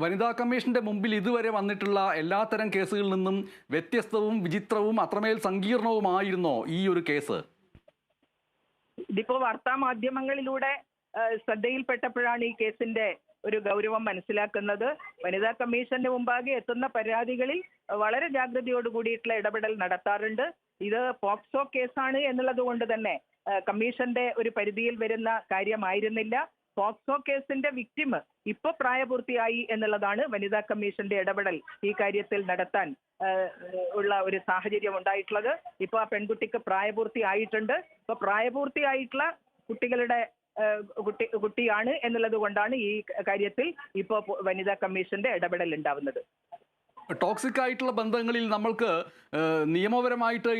വനിതാ കമ്മീഷന്റെ മുമ്പിൽ ഇതുവരെ വന്നിട്ടുള്ള എല്ലാത്തരം കേസുകളിൽ നിന്നും വ്യത്യസ്തവും വിചിത്രവും അത്രമേൽ സങ്കീർണവുമായിരുന്നോ ഈ ഒരു കേസ്? ഇതിപ്പോ വാർത്താ മാധ്യമങ്ങളിലൂടെ ശ്രദ്ധയിൽപ്പെട്ടപ്പോഴാണ് ഈ കേസിന്റെ ഒരു ഗൗരവം മനസ്സിലാക്കുന്നത്. വനിതാ കമ്മീഷന്റെ മുമ്പാകെ എത്തുന്ന പരാതികളിൽ വളരെ ജാഗ്രതയോട് കൂടിയിട്ടുള്ള ഇടപെടൽ നടത്താറുണ്ട്. ഇത് പോക്സോ കേസാണ് എന്നുള്ളത് കൊണ്ട് തന്നെ കമ്മീഷന്റെ ഒരു പരിധിയിൽ വരുന്ന കാര്യമായിരുന്നില്ല. പോക്സോ കേസിന്റെ വിക്ടിം ഇപ്പൊ പ്രായപൂർത്തിയായി എന്നുള്ളതാണ് വനിതാ കമ്മീഷന്റെ ഇടപെടൽ ഈ കാര്യത്തിൽ നടത്താൻ ഉള്ള ഒരു സാഹചര്യം ഉണ്ടായിട്ടുള്ളത്. ഇപ്പൊ ആ പെൺകുട്ടിക്ക് പ്രായപൂർത്തിയായിട്ടുണ്ട്. ഇപ്പൊ പ്രായപൂർത്തിയായിട്ടുള്ള കുട്ടിയാണ് എന്നുള്ളത് കൊണ്ടാണ് ഈ കാര്യത്തിൽ ഇപ്പോൾ വനിതാ കമ്മീഷന്റെ ഇടപെടൽ ഉണ്ടാവുന്നത്. ടോക്സിക് ആയിട്ടുള്ള ബന്ധങ്ങളിൽ നമ്മൾക്ക് നിയമപരമായിട്ട്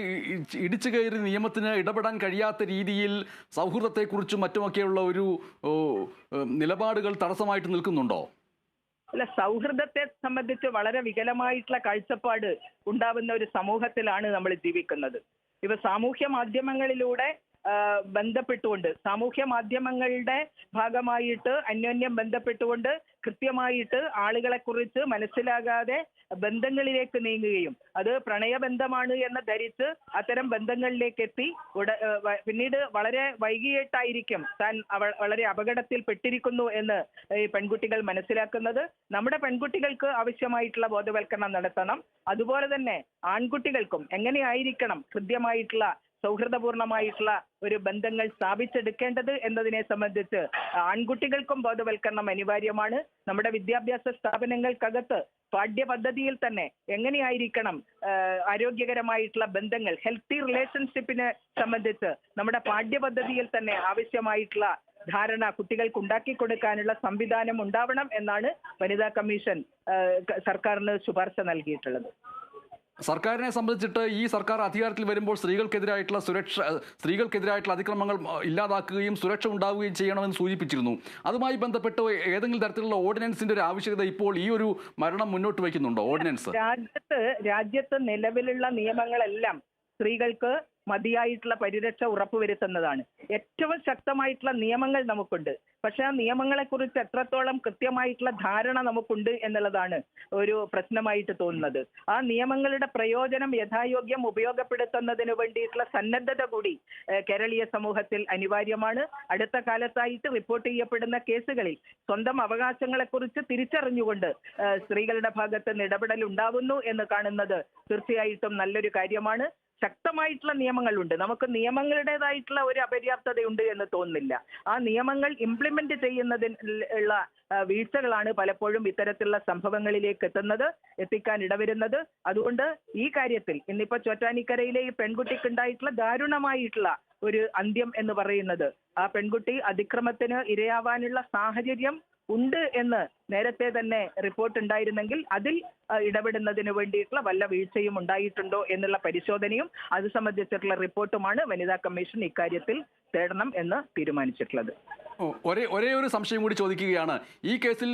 ഇടിച്ചു കയറി നിയമത്തിന് ഇടപെടാൻ കഴിയാത്ത രീതിയിൽ സൗഹൃദത്തെക്കുറിച്ചും മറ്റുമൊക്കെയുള്ള ഒരു നിലപാടുകൾ തടസ്സമായിട്ട് നിൽക്കുന്നുണ്ടോ? അല്ല, സൗഹൃദത്തെ സംബന്ധിച്ച് വളരെ വികലമായിട്ടുള്ള കാഴ്ചപ്പാട് ഉണ്ടാവുന്ന ഒരു സമൂഹത്തിലാണ് നമ്മൾ ജീവിക്കുന്നത്. ഇവ സാമൂഹ്യ മാധ്യമങ്ങളിലൂടെ ബന്ധപ്പെട്ടുകൊണ്ട്, സാമൂഹ്യ മാധ്യമങ്ങളുടെ ഭാഗമായിട്ട് അന്യോന്യം ബന്ധപ്പെട്ടുകൊണ്ട് കൃത്യമായിട്ട് ആളുകളെ കുറിച്ച് മനസ്സിലാകാതെ ബന്ധങ്ങളിലേക്ക് നീങ്ങുകയും അത് പ്രണയബന്ധമാണ് എന്ന് ധരിച്ച് അത്തരം ബന്ധങ്ങളിലേക്ക് എത്തി പിന്നീട് വളരെ വൈകിട്ടായിരിക്കും താൻ വളരെ അപകടത്തിൽ പെട്ടിരിക്കുന്നു എന്ന് ഈ പെൺകുട്ടികൾ മനസ്സിലാക്കുന്നത്. നമ്മുടെ പെൺകുട്ടികൾക്ക് ആവശ്യമായിട്ടുള്ള ബോധവൽക്കരണം നടത്തണം. അതുപോലെ തന്നെ ആൺകുട്ടികൾക്കും എങ്ങനെയായിരിക്കണം കൃത്യമായിട്ടുള്ള സൗഹൃദപൂർണമായിട്ടുള്ള ഒരു ബന്ധങ്ങൾ സ്ഥാപിച്ചെടുക്കേണ്ടത് എന്നതിനെ സംബന്ധിച്ച് ആൺകുട്ടികൾക്കും ബോധവൽക്കരണം അനിവാര്യമാണ്. നമ്മുടെ വിദ്യാഭ്യാസ സ്ഥാപനങ്ങൾക്കകത്ത് പാഠ്യപദ്ധതിയിൽ തന്നെ എങ്ങനെയായിരിക്കണം ആരോഗ്യകരമായിട്ടുള്ള ബന്ധങ്ങൾ, ഹെൽത്തി റിലേഷൻഷിപ്പിനെ സംബന്ധിച്ച് നമ്മുടെ പാഠ്യപദ്ധതിയിൽ തന്നെ ആവശ്യമായിട്ടുള്ള ധാരണ കുട്ടികൾക്ക് ഉണ്ടാക്കി കൊടുക്കാനുള്ള സംവിധാനം ഉണ്ടാവണം എന്നാണ് വനിതാ കമ്മീഷൻ സർക്കാരിന് ശുപാർശ നൽകിയിട്ടുള്ളത്. സർക്കാരിനെ സംബന്ധിച്ചിട്ട് ഈ സർക്കാർ അധികാരത്തിൽ വരുമ്പോൾ സ്ത്രീകൾക്കെതിരായിട്ടുള്ള അതിക്രമങ്ങൾ ഇല്ലാതാക്കുകയും സുരക്ഷ ഉണ്ടാവുകയും ചെയ്യണമെന്ന് സൂചിപ്പിച്ചിരുന്നു. അതുമായി ബന്ധപ്പെട്ട് ഏതെങ്കിലും തരത്തിലുള്ള ഓർഡിനൻസിന്റെ ഒരു ആവശ്യകത ഇപ്പോൾ ഈ ഒരു മരണം മുന്നോട്ട് വയ്ക്കുന്നുണ്ടോ? ഓർഡിനൻസ് രാജ്യത്ത് നിലവിലുള്ള നിയമങ്ങളെല്ലാം സ്ത്രീകൾക്ക് മതിയായിട്ടുള്ള പരിരക്ഷ ഉറപ്പുവരുത്തുന്നതാണ്. ഏറ്റവും ശക്തമായിട്ടുള്ള നിയമങ്ങൾ നമുക്കുണ്ട്. പക്ഷെ ആ നിയമങ്ങളെ കുറിച്ച് എത്രത്തോളം കൃത്യമായിട്ടുള്ള ധാരണ നമുക്കുണ്ട് എന്നുള്ളതാണ് ഒരു പ്രശ്നമായിട്ട് തോന്നുന്നത്. ആ നിയമങ്ങളുടെ പ്രയോജനം യഥായോഗ്യം ഉപയോഗപ്പെടുത്തുന്നതിന് വേണ്ടിയിട്ടുള്ള സന്നദ്ധത കൂടി കേരളീയ സമൂഹത്തിൽ അനിവാര്യമാണ്. അടുത്ത കാലത്തായിട്ട് റിപ്പോർട്ട് ചെയ്യപ്പെടുന്ന കേസുകളിൽ സ്വന്തം അവകാശങ്ങളെക്കുറിച്ച് തിരിച്ചറിഞ്ഞുകൊണ്ട് സ്ത്രീകളുടെ ഭാഗത്ത് നിന്ന് ഇടപെടൽ ഉണ്ടാവുന്നു എന്ന് കാണുന്നത് തീർച്ചയായിട്ടും നല്ലൊരു കാര്യമാണ്. ശക്തമായിട്ടുള്ള നിയമങ്ങളുണ്ട്. നമുക്ക് നിയമങ്ങളുടേതായിട്ടുള്ള ഒരു അപര്യാപ്തതയുണ്ട് എന്ന് തോന്നുന്നില്ല. ആ നിയമങ്ങൾ ഇംപ്ലിമെന്റ് ചെയ്യുന്നതിനുള്ള വീഴ്ചകളാണ് പലപ്പോഴും ഇത്തരത്തിലുള്ള സംഭവങ്ങളിലേക്ക് എത്തിക്കാൻ ഇടവരുന്നത്. അതുകൊണ്ട് ഈ കാര്യത്തിൽ ഇന്നിപ്പോ ചോറ്റാനിക്കരയിലെ ഈ പെൺകുട്ടിക്ക് ഉണ്ടായിട്ടുള്ള ദാരുണമായിട്ടുള്ള ഒരു അന്ത്യം എന്ന് പറയുന്നത്, ആ പെൺകുട്ടി അതിക്രമത്തിന് ഇരയാവാനുള്ള സാഹചര്യം ഉണ്ട് എന്ന് നേരത്തെ തന്നെ റിപ്പോർട്ട് ഉണ്ടായിരുന്നെങ്കിൽ അതിൽ ഇടപെടുന്നതിന് വേണ്ടിയിട്ടുള്ള വല്ല വീഴ്ചയും ഉണ്ടായിട്ടുണ്ടോ എന്നുള്ള പരിശോധനയും അത് സംബന്ധിച്ചിട്ടുള്ള റിപ്പോർട്ടുമാണ് വനിതാ കമ്മീഷൻ ഇക്കാര്യത്തിൽ തേടണം എന്ന് തീരുമാനിച്ചിട്ടുള്ളത്. ഒരേ ഒരു സംശയം കൂടി ചോദിക്കുകയാണ്. ഈ കേസിൽ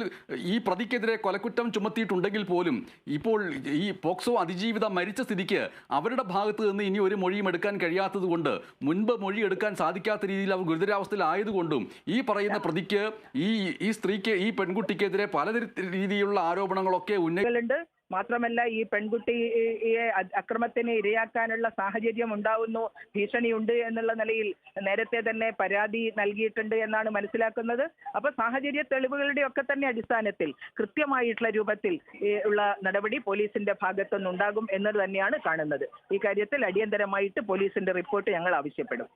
ഈ പ്രതിക്കെതിരെ കൊലക്കുറ്റം ചുമത്തിയിട്ടുണ്ടെങ്കിൽ പോലും ഇപ്പോൾ ഈ പോക്സോ അതിജീവിത മരിച്ച സ്ഥിതിക്ക് അവരുടെ ഭാഗത്ത് നിന്ന് ഇനി ഒരു മൊഴിയും എടുക്കാൻ കഴിയാത്തത് കൊണ്ട്, മുൻപ് മൊഴി എടുക്കാൻ സാധിക്കാത്ത രീതിയിൽ അവർ ഗുരുതരാവസ്ഥയിലായതുകൊണ്ടും ഈ പറയുന്ന പ്രതിക്ക് ഈ സ്ത്രീക്ക് ഈ പെൺകുട്ടിക്കെതിരെ പല രീതിയിലുള്ള ആരോപണങ്ങളൊക്കെ ഉന്നയിക്കുന്നുണ്ട്. മാത്രമല്ല ഈ പെൺകുട്ടിയെ അക്രമത്തിന് ഇരയാക്കാനുള്ള സാഹചര്യം ഉണ്ടാവുന്നു, ഭീഷണിയുണ്ട് എന്നുള്ള നിലയിൽ നേരത്തെ തന്നെ പരാതി നൽകിയിട്ടുണ്ട് എന്നാണ് മനസ്സിലാക്കുന്നത്. അപ്പൊ സാഹചര്യ തെളിവുകളുടെ ഒക്കെ തന്നെ അടിസ്ഥാനത്തിൽ കൃത്യമായിട്ടുള്ള രൂപത്തിൽ ഉള്ള നടപടി പോലീസിന്റെ ഭാഗത്തുനിന്നുണ്ടാകും എന്നത് തന്നെയാണ് കാണുന്നത്. ഈ കാര്യത്തിൽ അടിയന്തരമായിട്ട് പോലീസിന്റെ റിപ്പോർട്ട് ഞങ്ങൾ ആവശ്യപ്പെടും.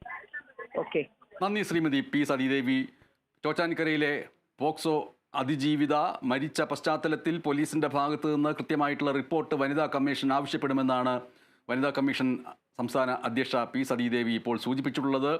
ഓക്കെ, നന്ദി ശ്രീമതി പി സതീദേവി. ചോറ്റാനിക്കരയിലെ പോക്സോ അതിജീവിത മരിച്ച പശ്ചാത്തലത്തിൽ പോലീസിന്റെ ഭാഗത്ത് നിന്ന് കൃത്യമായിട്ടുള്ള റിപ്പോർട്ട് വനിതാ കമ്മീഷൻ ആവശ്യപ്പെടുമെന്നാണ് വനിതാ കമ്മീഷൻ സംസ്ഥാന അധ്യക്ഷ പി സതീദേവി ഇപ്പോൾ സൂചിപ്പിച്ചിട്ടുള്ളത്.